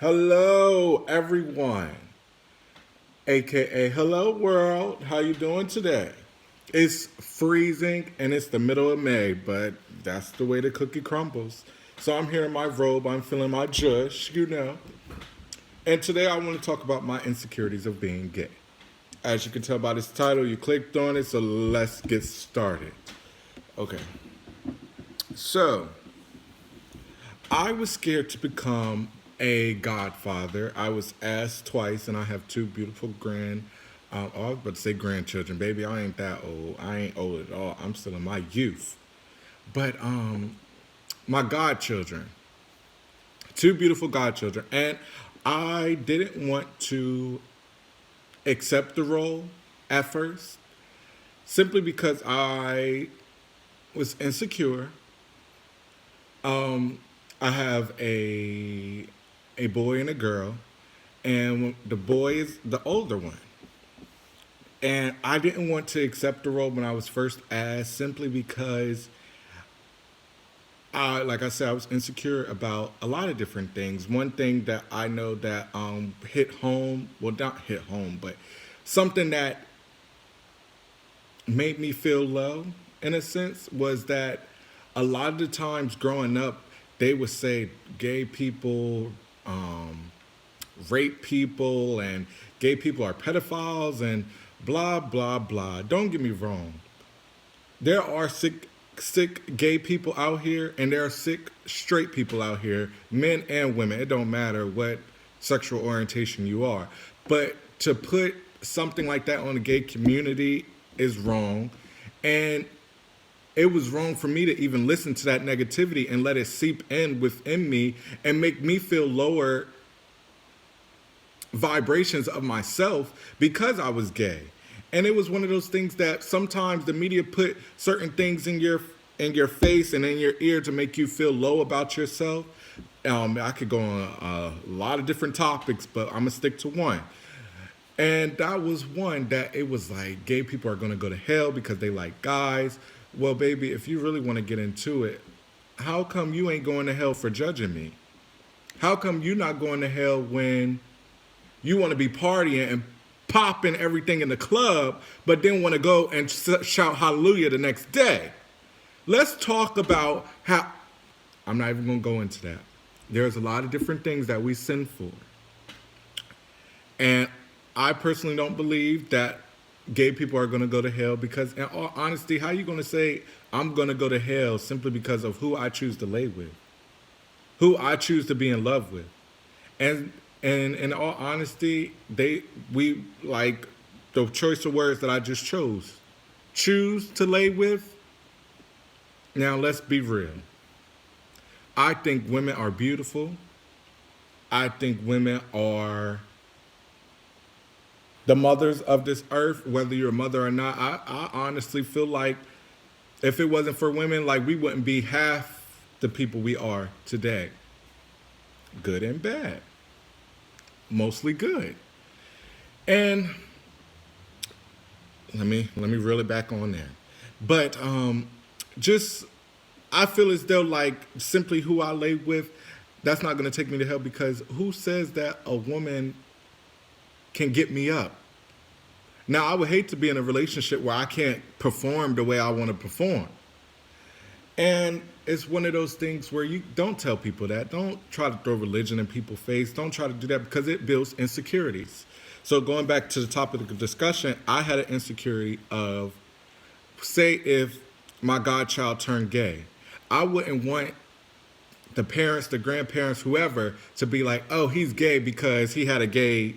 Hello, everyone, aka hello world. How you doing today? It's freezing and it's the middle of May, but that's the way the cookie crumbles. So I'm here in my robe. I'm feeling my jush. And today I want to talk about my insecurities of being gay. As you can tell by this title, you clicked on it, so let's get started. Okay. So, I was scared to become a godfather. I was asked twice, and I have two beautiful I was about to say grandchildren. Baby, I ain't that old. I ain't old at all. I'm still in my youth. But my godchildren, two beautiful godchildren, and I didn't want to accept the role at first, simply because I was insecure. I have a boy and a girl, and the boy is the older one. And I didn't want to accept the role when I was first asked, simply because like I said, I was insecure about a lot of different things. One thing that I know that hit home, well, not hit home, but something that made me feel low, in a sense, was that a lot of the times growing up, they would say gay people rape people and gay people are pedophiles and blah blah blah. Don't get me wrong. There are sick gay people out here, and there are sick straight people out here, men and women. It don't matter what sexual orientation you are. But to put something like that on the gay community is wrong. And it was wrong for me to even listen to that negativity and let it seep in within me and make me feel lower vibrations of myself because I was gay. And it was one of those things that sometimes the media put certain things in your face and in your ear to make you feel low about yourself. I could go on a lot of different topics, but I'm gonna stick to one. And that was one that it was like gay people are gonna go to hell because they like guys. Well, baby, if you really want to get into it, how come you ain't going to hell for judging me? How come you not going to hell when you want to be partying and popping everything in the club, but then want to go and shout hallelujah the next day? Let's talk about how. I'm not even going to go into that. There's a lot of different things that we sin for. And I personally don't believe that gay people are going to go to hell, because in all honesty, how are you going to say I'm going to go to hell simply because of who I choose to lay with, who I choose to be in love with? And in all honesty, we like the choice of words that I just chose. Choose to lay with. Now let's be real. I think women are beautiful. I think women are the mothers of this earth, whether you're a mother or not. I honestly feel like if it wasn't for women, like, we wouldn't be half the people we are today. Good and bad. Mostly good. And let me reel it back on there. But just I feel as though, like, simply who I lay with, that's not going to take me to hell, because who says that a woman can get me up? Now, I would hate to be in a relationship where I can't perform the way I want to perform. And it's one of those things where you don't tell people that. Don't try to throw religion in people's face. Don't try to do that, because it builds insecurities. So going back to the topic of the discussion, I had an insecurity of, say, if my godchild turned gay, I wouldn't want the parents, the grandparents, whoever, to be like, oh, he's gay because he had a gay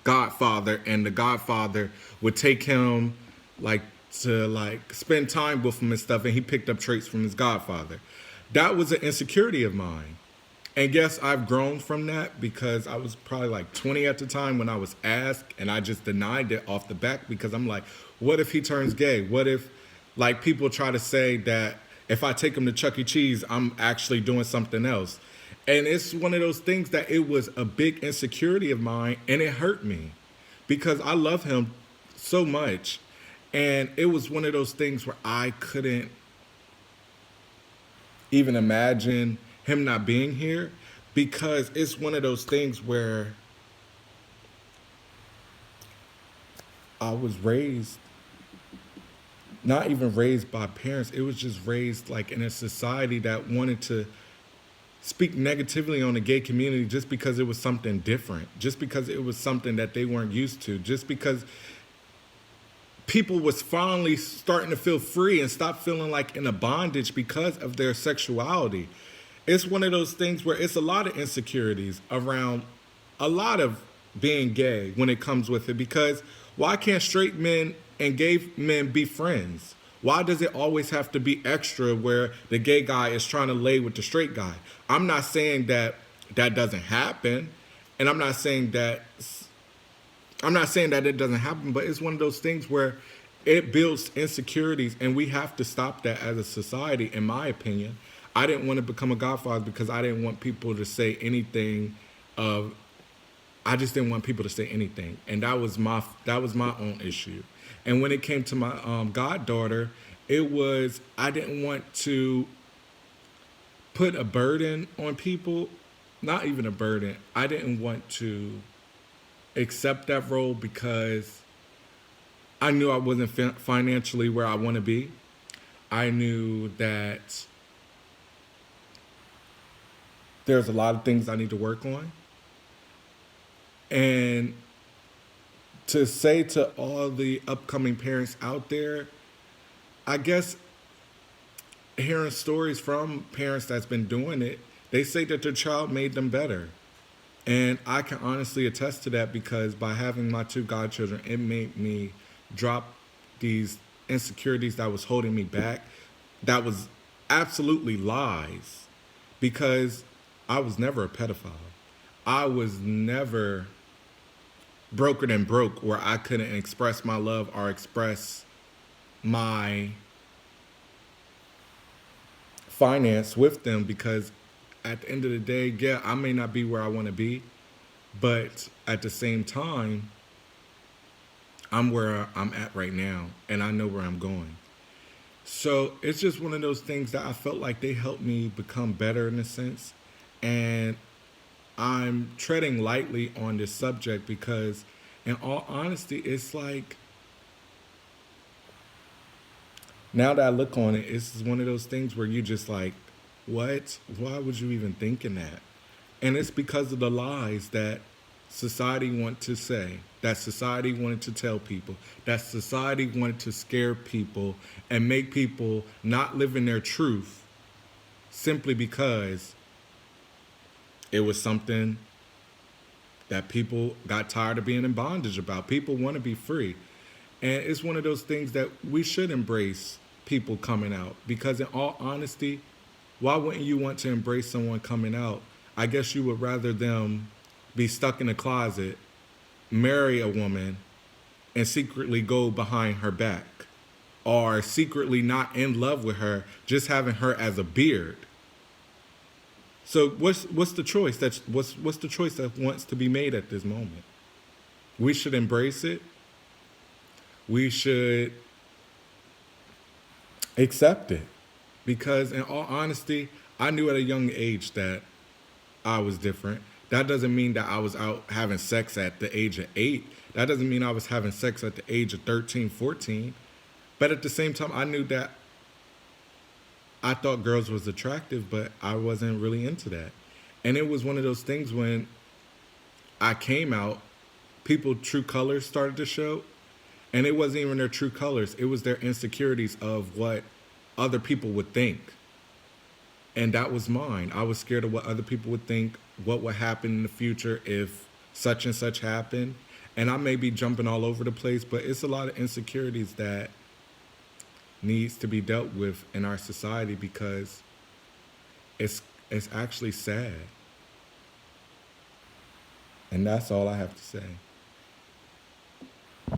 godfather, and the godfather would take him like to like spend time with him and stuff, and he picked up traits from his godfather. That was an insecurity of mine. And yes, I've grown from that, because I was probably like 20 at the time when I was asked, and I just denied it off the back, because I'm like, what if he turns gay? What if, like, people try to say that if I take him to Chuck E. Cheese, I'm actually doing something else? And it's one of those things that it was a big insecurity of mine, and it hurt me because I love him so much. And it was one of those things where I couldn't even imagine him not being here. because it's one of those things where I was raised, not even raised by parents, it was just raised like in a society that wanted to speak negatively on the gay community just because it was something different, just because it was something that they weren't used to, just because people was finally starting to feel free and stop feeling like in a bondage because of their sexuality. It's one of those things where it's a lot of insecurities around a lot of being gay when it comes with it, because why can't straight men and gay men be friends? Why does it always have to be extra where the gay guy is trying to lay with the straight guy? I'm not saying that that doesn't happen, and I'm not saying that it doesn't happen, but it's one of those things where it builds insecurities, and we have to stop that as a society, in my opinion. I didn't want to become a godfather because I didn't want people to say anything of I just didn't want people to say anything, and that was my own issue. And when it came to my goddaughter, it was I didn't want to put a burden on people, not even a burden. I didn't want to accept that role because I knew I wasn't financially where I want to be. I knew that there's a lot of things I need to work on. And to say to all the upcoming parents out there, I guess hearing stories from parents that's been doing it, they say that their child made them better. And I can honestly attest to that because by having my two godchildren, it made me drop these insecurities that was holding me back. That was absolutely lies because I was never a pedophile. I was never broker than broke where I couldn't express my love or express my finance with them because at the end of the day, yeah, I may not be where I want to be, but at the same time, I'm where I'm at right now and I know where I'm going. So it's just one of those things that I felt like they helped me become better in a sense. And I'm treading lightly on this subject because, in all honesty, it's like now that I look on it, it's one of those things where you just like, what? Why would you even think in that? And it's because of the lies that society wanted to say, that society wanted to tell people, that society wanted to scare people and make people not live in their truth simply because it was something that people got tired of being in bondage about. People want to be free. And it's one of those things that we should embrace people coming out because in all honesty, why wouldn't you want to embrace someone coming out? I guess you would rather them be stuck in a closet, marry a woman, and secretly go behind her back, or secretly not in love with her, just having her as a beard. So what's the choice what's the choice that wants to be made at this moment? We should embrace it. We should accept it. Because in all honesty, I knew at a young age that I was different. That doesn't mean that I was out having sex at the age of 8. That doesn't mean I was having sex at the age of 13, 14. But at the same time, I knew that I thought girls was attractive, but I wasn't really into that. And it was one of those things when I came out, people true colors started to show. And it wasn't even their true colors. It was their insecurities of what other people would think. And that was mine. I was scared of what other people would think, what would happen in the future if such and such happened. And I may be jumping all over the place, but it's a lot of insecurities that needs to be dealt with in our society because it's actually sad. And that's all I have to say.